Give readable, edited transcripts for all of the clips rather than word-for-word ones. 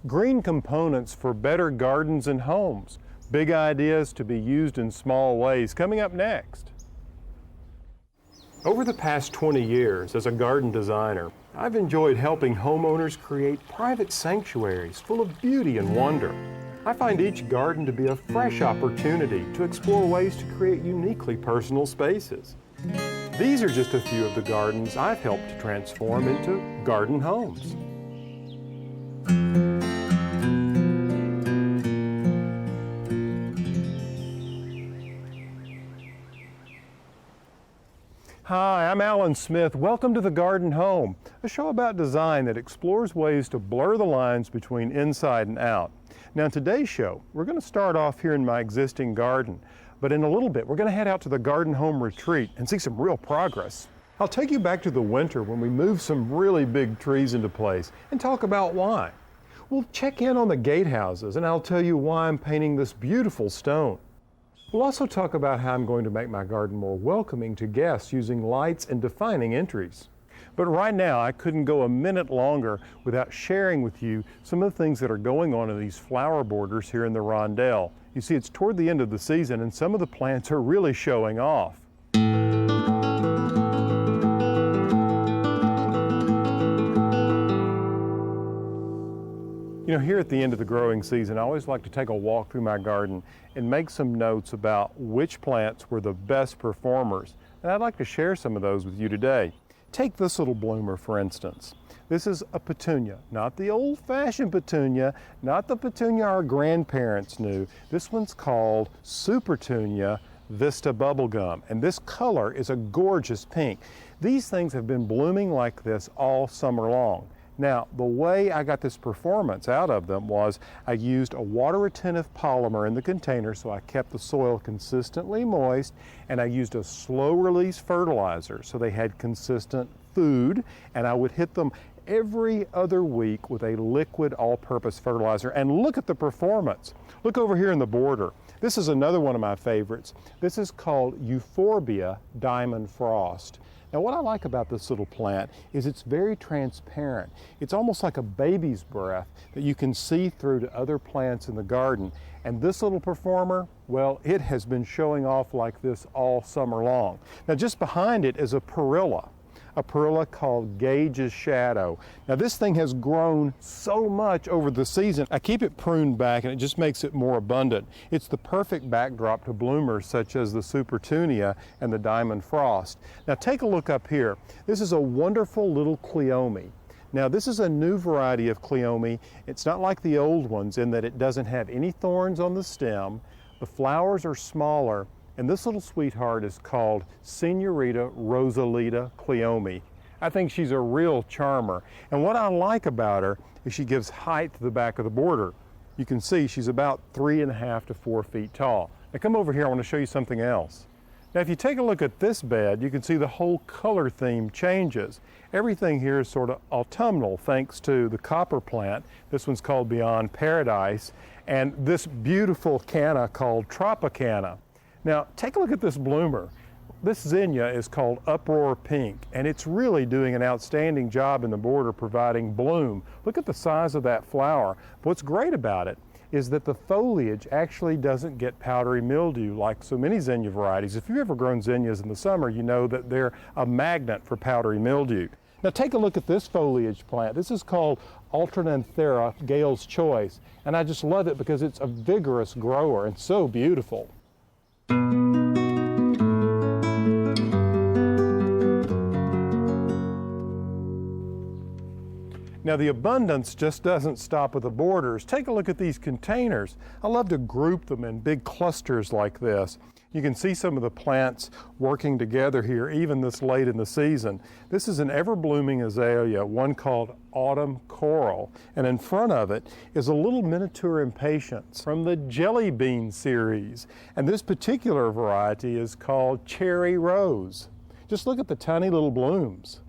Green components for better gardens and homes. Big ideas to be used in small ways. Coming up next. Over the past 20 years as a garden designer, I've enjoyed helping homeowners create private sanctuaries full of beauty and wonder. I find each garden to be a fresh opportunity to explore ways to create uniquely personal spaces. These are just a few of the gardens I've helped to transform into garden homes. Hi, I'm Alan Smith. Welcome to The Garden Home, a show about design that explores ways to blur the lines between inside and out. Now in today's show, we're going to start off here in my existing garden, but in a little bit we're going to head out to the Garden Home Retreat and see some real progress. I'll take you back to the winter when we moved some really big trees into place and talk about why. We'll check in on the gatehouses and I'll tell you why I'm painting this beautiful stone. We'll also talk about how I'm going to make my garden more welcoming to guests using lights and defining entries. But right now, I couldn't go a minute longer without sharing with you some of the things that are going on in these flower borders here in the rondelle. You see, it's toward the end of the season and some of the plants are really showing off. You know, here at the end of the growing season, I always like to take a walk through my garden and make some notes about which plants were the best performers. And I'd like to share some of those with you today. Take this little bloomer, for instance. This is a petunia, not the old-fashioned petunia, not the petunia our grandparents knew. This one's called Supertunia Vista Bubblegum, and this color is a gorgeous pink. These things have been blooming like this all summer long. Now, the way I got this performance out of them was I used a water-retentive polymer in the container so I kept the soil consistently moist, and I used a slow-release fertilizer so they had consistent food, and I would hit them every other week with a liquid all-purpose fertilizer. And look at the performance. Look over here in the border. This is another one of my favorites. This is called Euphorbia Diamond Frost. Now what I like about this little plant is it's very transparent. It's almost like a baby's breath that you can see through to other plants in the garden. And this little performer, well, it has been showing off like this all summer long. Now just behind it is a perilla called Gage's Shadow. Now this thing has grown so much over the season. I keep it pruned back and it just makes it more abundant. It's the perfect backdrop to bloomers such as the Supertunia and the Diamond Frost. Now take a look up here. This is a wonderful little Cleome. Now this is a new variety of Cleome. It's not like the old ones in that it doesn't have any thorns on the stem. The flowers are smaller. And this little sweetheart is called Senorita Rosalita Cleome. I think she's a real charmer. And what I like about her is she gives height to the back of the border. You can see she's about 3.5 to 4 feet tall. Now come over here, I want to show you something else. Now if you take a look at this bed, you can see the whole color theme changes. Everything here is sort of autumnal thanks to the copper plant. This one's called Beyond Paradise. And this beautiful canna called Tropicana. Now, take a look at this bloomer. This zinnia is called Uproar Pink, and it's really doing an outstanding job in the border providing bloom. Look at the size of that flower. What's great about it is that the foliage actually doesn't get powdery mildew like so many zinnia varieties. If you've ever grown zinnias in the summer, you know that they're a magnet for powdery mildew. Now take a look at this foliage plant. This is called Alternanthera Gale's Choice, and I just love it because it's a vigorous grower and so beautiful. Now the abundance just doesn't stop with the borders. Take a look at these containers. I love to group them in big clusters like this. You can see some of the plants working together here even this late in the season. This is an ever-blooming azalea, one called Autumn Coral, and in front of it is a little miniature impatiens from the Jelly Bean series. And this particular variety is called Cherry Rose. Just look at the tiny little blooms.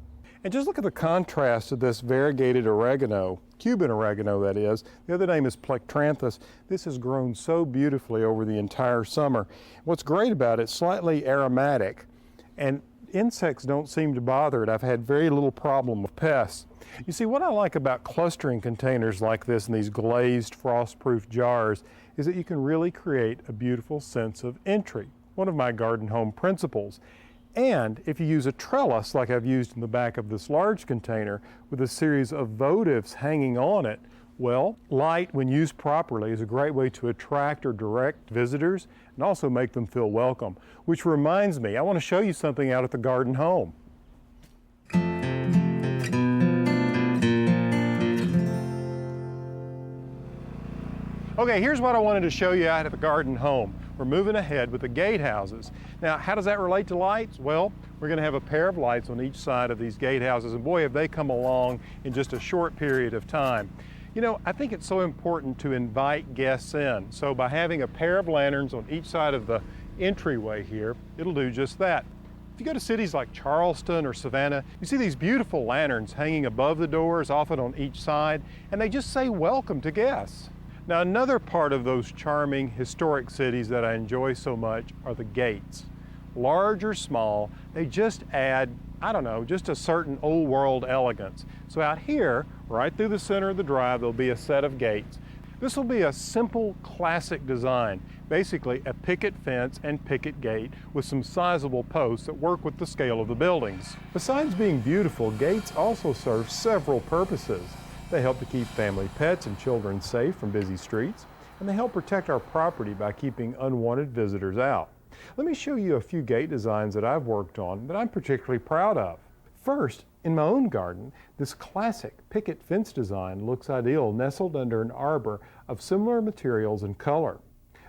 And just look at the contrast of this variegated oregano, Cuban oregano that is. The other name is Plectranthus. This has grown so beautifully over the entire summer. What's great about it, it's slightly aromatic. And insects don't seem to bother it. I've had very little problem with pests. You see, what I like about clustering containers like this in these glazed frost-proof jars is that you can really create a beautiful sense of entry, one of my garden home principles. And if you use a trellis like I've used in the back of this large container with a series of votives hanging on it, well, light, when used properly, is a great way to attract or direct visitors and also make them feel welcome. Which reminds me, I want to show you something out at the garden home. Okay, here's what I wanted to show you out at the garden home. We're moving ahead with the gatehouses. Now, how does that relate to lights? Well, we're going to have a pair of lights on each side of these gatehouses, and boy, have they come along in just a short period of time. You know, I think it's so important to invite guests in. So by having a pair of lanterns on each side of the entryway here, it'll do just that. If you go to cities like Charleston or Savannah, you see these beautiful lanterns hanging above the doors, often on each side, and they just say welcome to guests. Now, another part of those charming historic cities that I enjoy so much are the gates. Large or small, they just add, I don't know, just a certain old world elegance. So out here, right through the center of the drive, there'll be a set of gates. This will be a simple, classic design, basically a picket fence and picket gate with some sizable posts that work with the scale of the buildings. Besides being beautiful, gates also serve several purposes. They help to keep family pets and children safe from busy streets, and they help protect our property by keeping unwanted visitors out. Let me show you a few gate designs that I've worked on that I'm particularly proud of. First, in my own garden, this classic picket fence design looks ideal nestled under an arbor of similar materials and color.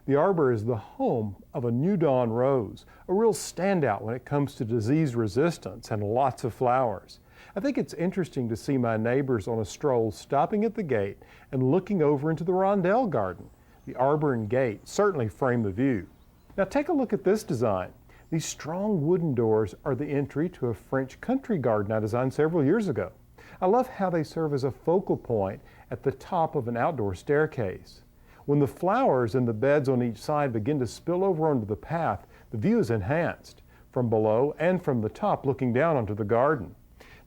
The arbor is the home of a New Dawn rose, a real standout when it comes to disease resistance and lots of flowers. I think it's interesting to see my neighbors on a stroll stopping at the gate and looking over into the rondelle garden. The arbor and gate certainly frame the view. Now take a look at this design. These strong wooden doors are the entry to a French country garden I designed several years ago. I love how they serve as a focal point at the top of an outdoor staircase. When the flowers in the beds on each side begin to spill over onto the path, the view is enhanced from below and from the top looking down onto the garden.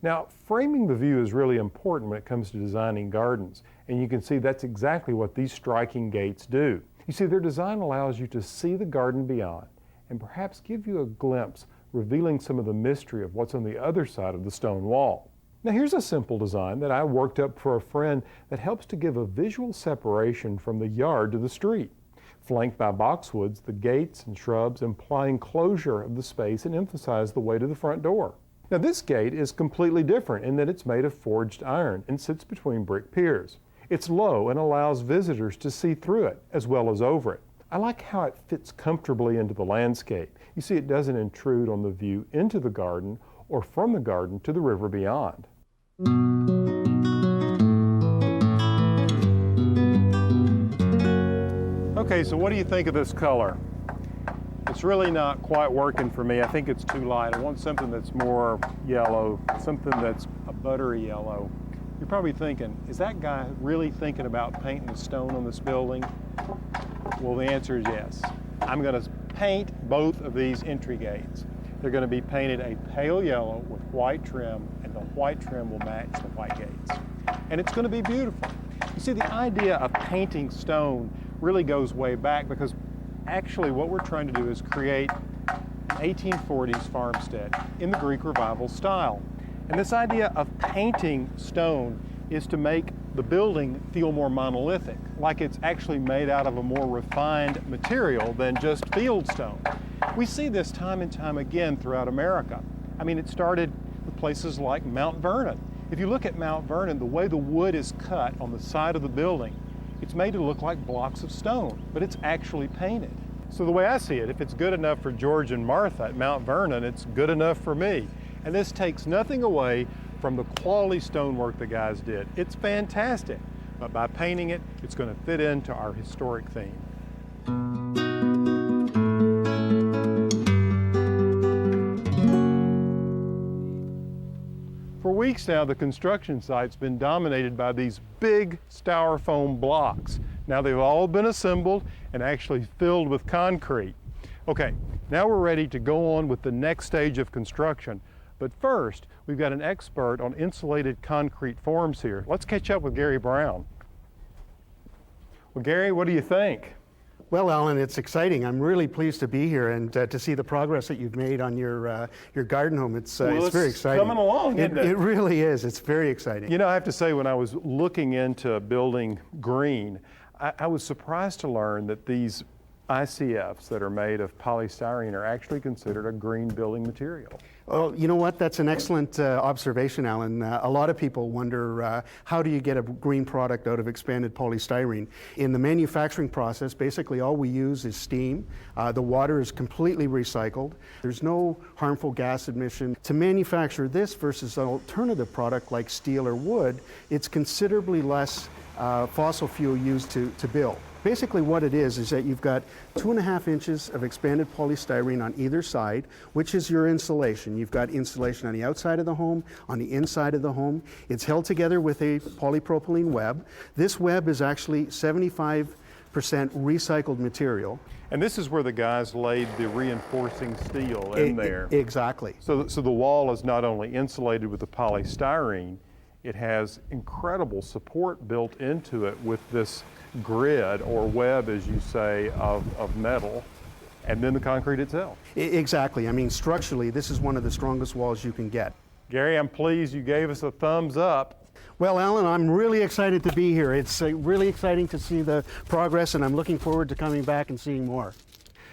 Now, framing the view is really important when it comes to designing gardens, and you can see that's exactly what these striking gates do. You see, their design allows you to see the garden beyond and perhaps give you a glimpse, revealing some of the mystery of what's on the other side of the stone wall. Now, here's a simple design that I worked up for a friend that helps to give a visual separation from the yard to the street. Flanked by boxwoods, the gates and shrubs imply enclosure of the space and emphasize the way to the front door. Now, this gate is completely different in that it's made of forged iron and sits between brick piers. It's low and allows visitors to see through it as well as over it. I like how it fits comfortably into the landscape. You see, it doesn't intrude on the view into the garden or from the garden to the river beyond. Okay, so what do you think of this color? It's really not quite working for me. I think it's too light. I want something that's more yellow, something that's a buttery yellow. You're probably thinking, is that guy really thinking about painting the stone on this building? Well, the answer is yes. I'm going to paint both of these entry gates. They're going to be painted a pale yellow with white trim, and the white trim will match the white gates. And it's going to be beautiful. You see, the idea of painting stone really goes way back, because actually what we're trying to do is create an 1840s farmstead in the Greek Revival style. And this idea of painting stone is to make the building feel more monolithic, like it's actually made out of a more refined material than just field stone. We see this time and time again throughout America. I mean, it started with places like Mount Vernon. If you look at Mount Vernon, the way the wood is cut on the side of the building, it's made to look like blocks of stone, but it's actually painted. So the way I see it, if it's good enough for George and Martha at Mount Vernon, it's good enough for me. And this takes nothing away from the quality stonework the guys did. It's fantastic, but by painting it, it's going to fit into our historic theme. For weeks now, the construction site's been dominated by these big styrofoam blocks. Now they've all been assembled and actually filled with concrete. Okay, now we're ready to go on with the next stage of construction. But first, we've got an expert on insulated concrete forms here. Let's catch up with Gary Brown. Well, Gary, what do you think? Well, Alan, it's exciting. I'm really pleased to be here and to see the progress that you've made on your garden home. It's very exciting. Coming along, isn't it? It really is. It's very exciting. You know, I have to say, when I was looking into building green, I was surprised to learn that these ICFs that are made of polystyrene are actually considered a green building material. Well, you know what? That's an excellent observation, Alan. A lot of people wonder how do you get a green product out of expanded polystyrene? In the manufacturing process, basically all we use is steam. The water is completely recycled. There's no harmful gas emission. To manufacture this versus an alternative product like steel or wood, it's considerably less fossil fuel used to build. Basically what it is that you've got 2.5 inches of expanded polystyrene on either side, which is your insulation. You've got insulation on the outside of the home, on the inside of the home. It's held together with a polypropylene web. This web is actually 75% recycled material. And this is where the guys laid the reinforcing steel in there. Exactly. So the wall is not only insulated with the polystyrene, it has incredible support built into it with this grid or web, as you say, of metal, and then the concrete itself. Exactly. I mean, structurally, this is one of the strongest walls you can get. Gary, I'm pleased you gave us a thumbs up. Well, Alan, I'm really excited to be here. It's really exciting to see the progress, and I'm looking forward to coming back and seeing more.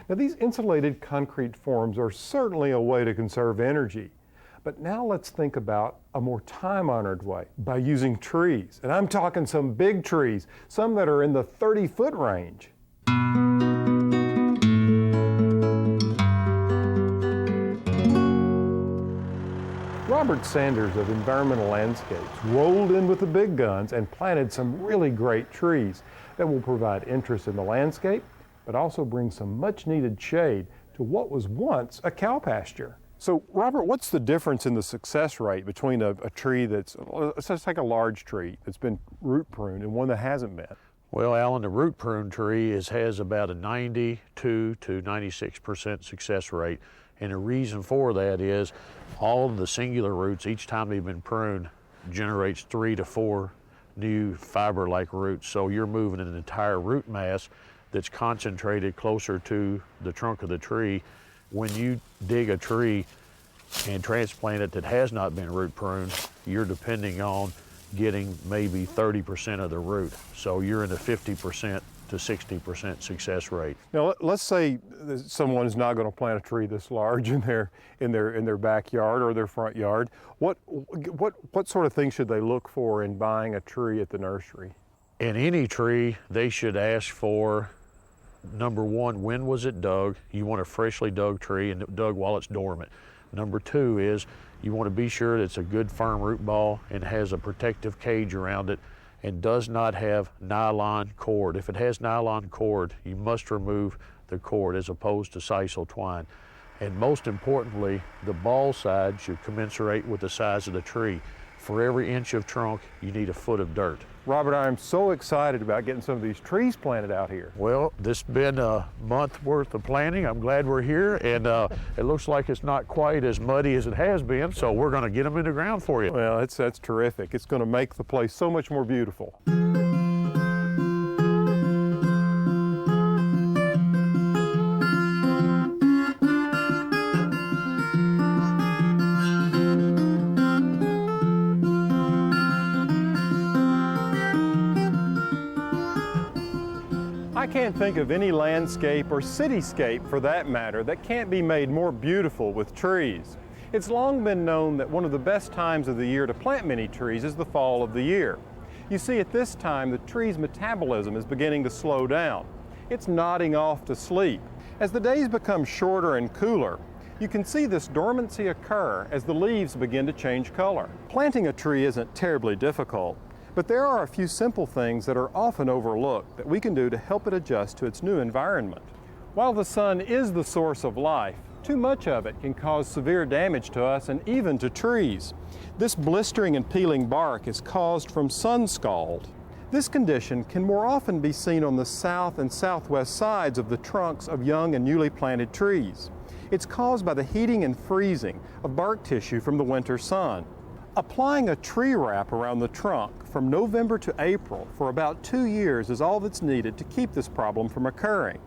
Now, these insulated concrete forms are certainly a way to conserve energy. But now let's think about a more time-honored way, by using trees. And I'm talking some big trees, some that are in the 30-foot range. Robert Sanders of Environmental Landscapes rolled in with the big guns and planted some really great trees that will provide interest in the landscape, but also bring some much-needed shade to what was once a cow pasture. So, Robert, what's the difference in the success rate between a tree that's, let's just take a large tree that's been root pruned and one that hasn't been? Well, Alan, the root prune tree has about a 92 to 96% success rate. And the reason for that is all of the singular roots, each time they've been pruned, generates 3 to 4 new fiber-like roots. So you're moving an entire root mass that's concentrated closer to the trunk of the tree. When you dig a tree and transplant it that has not been root pruned, you're depending on getting maybe 30% of the root. So you're in a 50% to 60% success rate. Now, let's say that someone is not going to plant a tree this large in their backyard or their front yard. What sort of things should they look for in buying a tree at the nursery? In any tree, they should ask for, number one, when was it dug? You want a freshly dug tree and dug while it's dormant. Number two is you want to be sure that it's a good firm root ball and has a protective cage around it and does not have nylon cord. If it has nylon cord, you must remove the cord as opposed to sisal twine. And most importantly, the ball side should commensurate with the size of the tree. For every inch of trunk, you need a foot of dirt. Robert, I am so excited about getting some of these trees planted out here. Well, this has been a month worth of planting. I'm glad we're here, and it looks like it's not quite as muddy as it has been, so we're going to get them in the ground for you. Well, that's terrific. It's going to make the place so much more beautiful. I can't think of any landscape or cityscape, for that matter, that can't be made more beautiful with trees. It's long been known that one of the best times of the year to plant many trees is the fall of the year. You see, at this time, the tree's metabolism is beginning to slow down. It's nodding off to sleep. As the days become shorter and cooler, you can see this dormancy occur as the leaves begin to change color. Planting a tree isn't terribly difficult, but there are a few simple things that are often overlooked that we can do to help it adjust to its new environment. While the sun is the source of life, too much of it can cause severe damage to us and even to trees. This blistering and peeling bark is caused from sun scald. This condition can more often be seen on the south and southwest sides of the trunks of young and newly planted trees. It's caused by the heating and freezing of bark tissue from the winter sun. Applying a tree wrap around the trunk from November to April for about 2 years is all that's needed to keep this problem from occurring.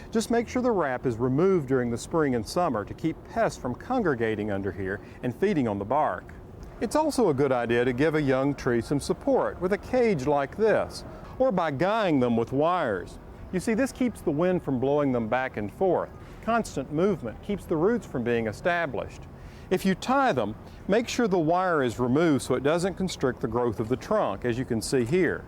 Just make sure the wrap is removed during the spring and summer to keep pests from congregating under here and feeding on the bark. It's also a good idea to give a young tree some support with a cage like this, or by guying them with wires. You see, this keeps the wind from blowing them back and forth. Constant movement keeps the roots from being established. If you tie them, make sure the wire is removed so it doesn't constrict the growth of the trunk, as you can see here.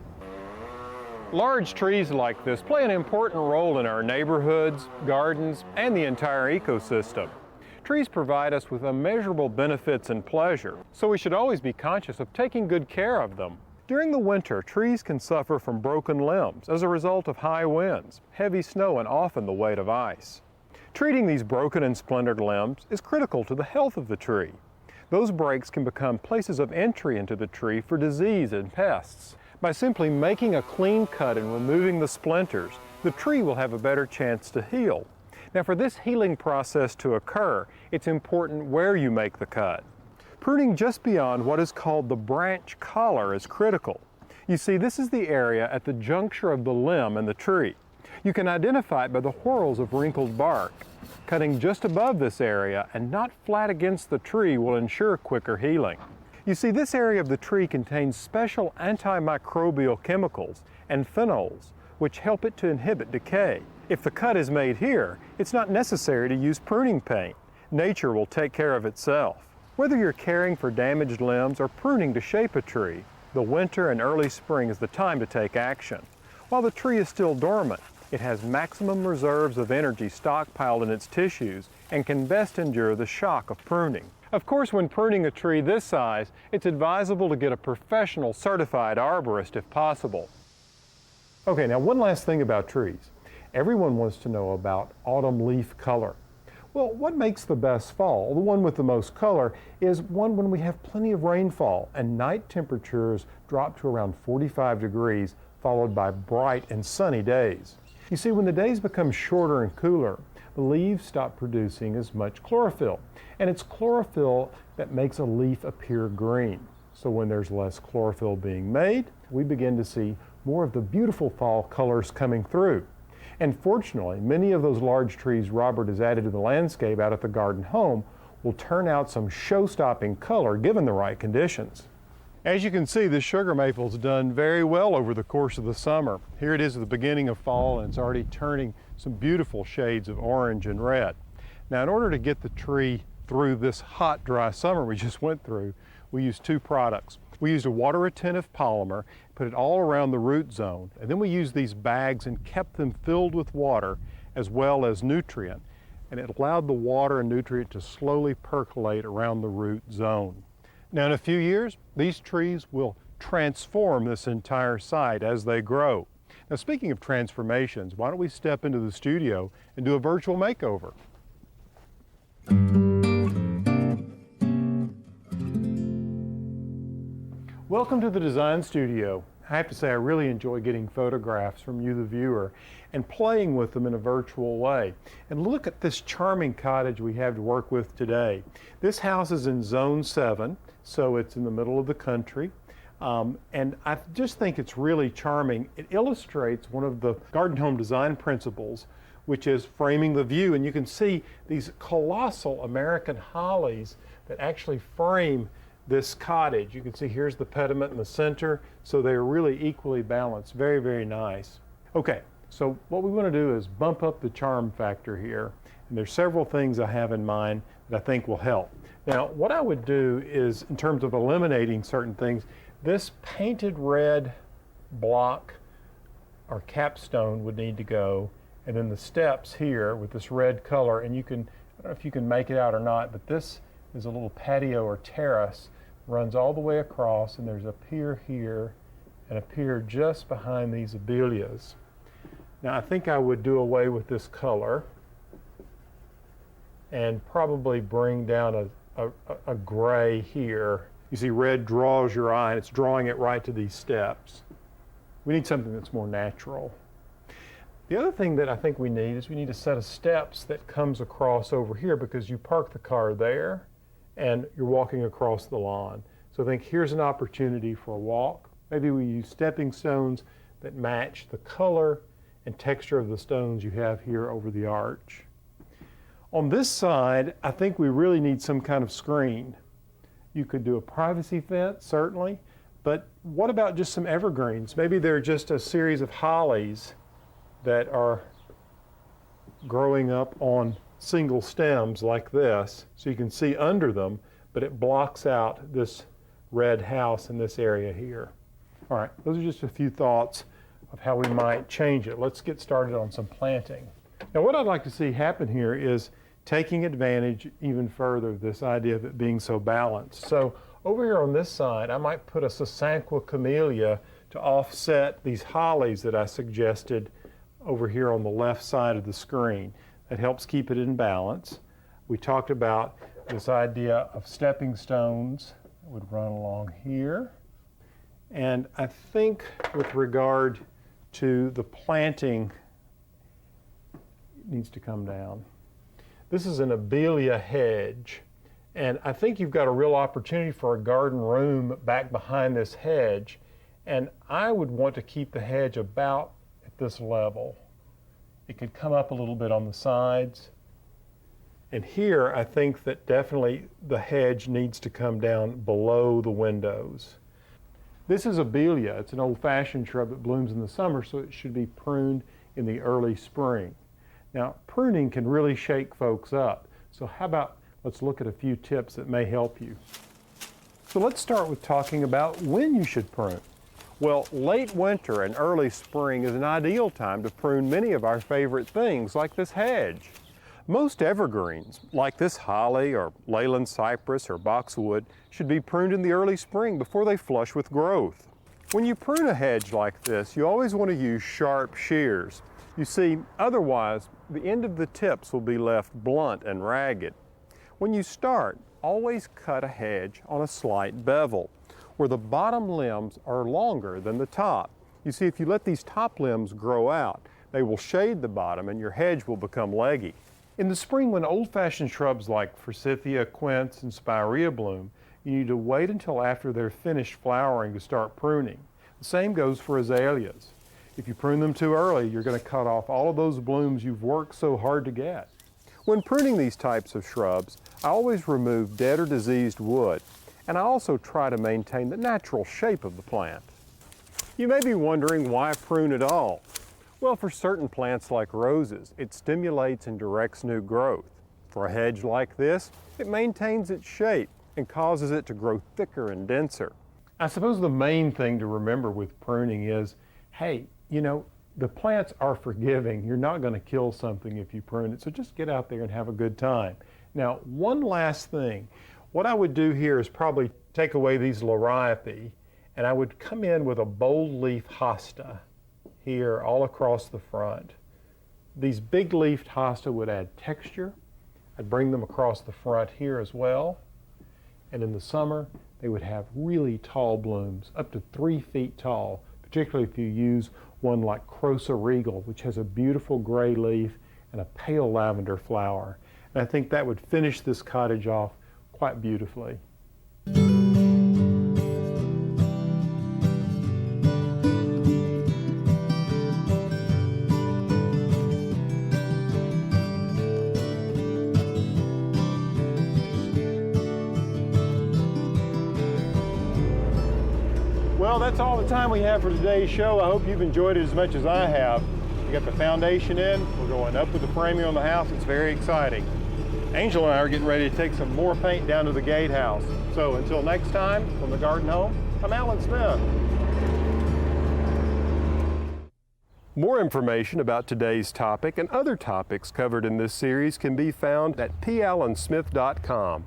Large trees like this play an important role in our neighborhoods, gardens, and the entire ecosystem. Trees provide us with immeasurable benefits and pleasure, so we should always be conscious of taking good care of them. During the winter, trees can suffer from broken limbs as a result of high winds, heavy snow, and often the weight of ice. Treating these broken and splintered limbs is critical to the health of the tree. Those breaks can become places of entry into the tree for disease and pests. By simply making a clean cut and removing the splinters, the tree will have a better chance to heal. Now, for this healing process to occur, it's important where you make the cut. Pruning just beyond what is called the branch collar is critical. You see, this is the area at the juncture of the limb and the tree. You can identify it by the whorls of wrinkled bark. Cutting just above this area and not flat against the tree will ensure quicker healing. You see, this area of the tree contains special antimicrobial chemicals and phenols, which help it to inhibit decay. If the cut is made here, it's not necessary to use pruning paint. Nature will take care of itself. Whether you're caring for damaged limbs or pruning to shape a tree, the winter and early spring is the time to take action. While the tree is still dormant, it has maximum reserves of energy stockpiled in its tissues and can best endure the shock of pruning. Of course, when pruning a tree this size, it's advisable to get a professional certified arborist if possible. Okay, now one last thing about trees. Everyone wants to know about autumn leaf color. Well, what makes the best fall, the one with the most color, is one when we have plenty of rainfall and night temperatures drop to around 45 degrees, followed by bright and sunny days. You see, when the days become shorter and cooler, the leaves stop producing as much chlorophyll, and it's chlorophyll that makes a leaf appear green. So when there's less chlorophyll being made, we begin to see more of the beautiful fall colors coming through. And fortunately, many of those large trees Robert has added to the landscape out at the garden home will turn out some show-stopping color given the right conditions. As you can see, this sugar maple's done very well over the course of the summer. Here it is at the beginning of fall, and it's already turning some beautiful shades of orange and red. Now, in order to get the tree through this hot, dry summer we just went through, we used two products. We used a water-retentive polymer, put it all around the root zone, and then we used these bags and kept them filled with water as well as nutrient. And it allowed the water and nutrient to slowly percolate around the root zone. Now, in a few years, these trees will transform this entire site as they grow. Now, speaking of transformations, why don't we step into the studio and do a virtual makeover? Welcome to the design studio. I have to say I really enjoy getting photographs from you, the viewer, and playing with them in a virtual way. And look at this charming cottage we have to work with today. This house is in Zone 7, so it's in the middle of the country. And I just think it's really charming. It illustrates one of the garden home design principles, which is framing the view. And you can see these colossal American hollies that actually frame this cottage. You can see here's the pediment in the center, so they're really equally balanced. Very, very nice. Okay, so what we want to do is bump up the charm factor here. And there's several things I have in mind that I think will help. Now, what I would do is, in terms of eliminating certain things, this painted red block or capstone would need to go, and then the steps here with this red color, and you can, I don't know if you can make it out or not, but this is a little patio or terrace, runs all the way across, and there's a pier here and a pier just behind these abelias. Now, I think I would do away with this color and probably bring down a gray here. You see red draws your eye, and it's drawing it right to these steps. We need something that's more natural. The other thing that I think we need is we need a set of steps that comes across over here, because you park the car there and you're walking across the lawn. So I think here's an opportunity for a walk. Maybe we use stepping stones that match the color and texture of the stones you have here over the arch. On this side, I think we really need some kind of screen. You could do a privacy fence, certainly, but what about just some evergreens? Maybe they're just a series of hollies that are growing up on single stems like this, so you can see under them, but it blocks out this red house in this area here. All right, those are just a few thoughts of how we might change it. Let's get started on some planting. Now, what I'd like to see happen here is taking advantage even further of this idea of it being so balanced. So over here on this side, I might put a Sasanqua camellia to offset these hollies that I suggested over here on the left side of the screen. That helps keep it in balance. We talked about this idea of stepping stones that would run along here. And I think with regard to the planting, it needs to come down. This is an abelia hedge, and I think you've got a real opportunity for a garden room back behind this hedge, and I would want to keep the hedge about at this level. It could come up a little bit on the sides, and here I think that definitely the hedge needs to come down below the windows. This is abelia. It's an old-fashioned shrub that blooms in the summer, so it should be pruned in the early spring. Now, pruning can really shake folks up, so how about let's look at a few tips that may help you. So let's start with talking about when you should prune. Well, late winter and early spring is an ideal time to prune many of our favorite things, like this hedge. Most evergreens, like this holly or leyland cypress or boxwood, should be pruned in the early spring before they flush with growth. When you prune a hedge like this, you always want to use sharp shears. You see, otherwise, the end of the tips will be left blunt and ragged. When you start, always cut a hedge on a slight bevel, where the bottom limbs are longer than the top. You see, if you let these top limbs grow out, they will shade the bottom and your hedge will become leggy. In the spring, when old-fashioned shrubs like forsythia, quince, and spirea bloom, you need to wait until after they're finished flowering to start pruning. The same goes for azaleas. If you prune them too early, you're going to cut off all of those blooms you've worked so hard to get. When pruning these types of shrubs, I always remove dead or diseased wood, and I also try to maintain the natural shape of the plant. You may be wondering why prune at all. Well, for certain plants like roses, it stimulates and directs new growth. For a hedge like this, it maintains its shape and causes it to grow thicker and denser. I suppose the main thing to remember with pruning is, hey, you know, the plants are forgiving. You're not going to kill something if you prune it, so just get out there and have a good time. Now, one last thing. What I would do here is probably take away these liriope, and I would come in with a bold leaf hosta here all across the front. These big leafed hosta would add texture. I'd bring them across the front here as well. And in the summer, they would have really tall blooms, up to 3 feet tall, particularly if you use one like Crosa regal, which has a beautiful gray leaf and a pale lavender flower. And I think that would finish this cottage off quite beautifully. Well, that's all the time we have for today's show. I hope you've enjoyed it as much as I have. We got the foundation in. We're going up with the framing on the house. It's very exciting. Angel and I are getting ready to take some more paint down to the gatehouse. So until next time, from the Garden Home, I'm Alan Smith. More information about today's topic and other topics covered in this series can be found at pallansmith.com.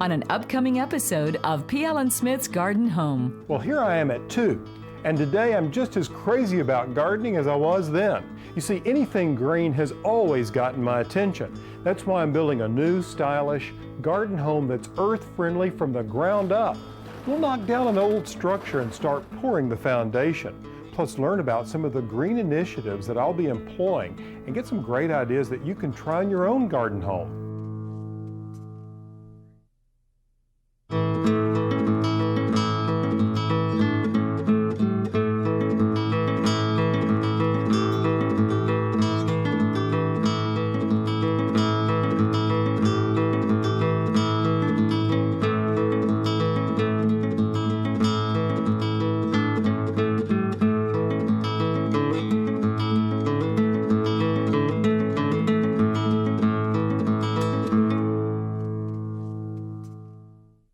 On an upcoming episode of P. Allen Smith's Garden Home. Well, here I am at 2, and today I'm just as crazy about gardening as I was then. You see, anything green has always gotten my attention. That's why I'm building a new, stylish garden home that's earth-friendly from the ground up. We'll knock down an old structure and start pouring the foundation. Plus learn about some of the green initiatives that I'll be employing and get some great ideas that you can try in your own garden home.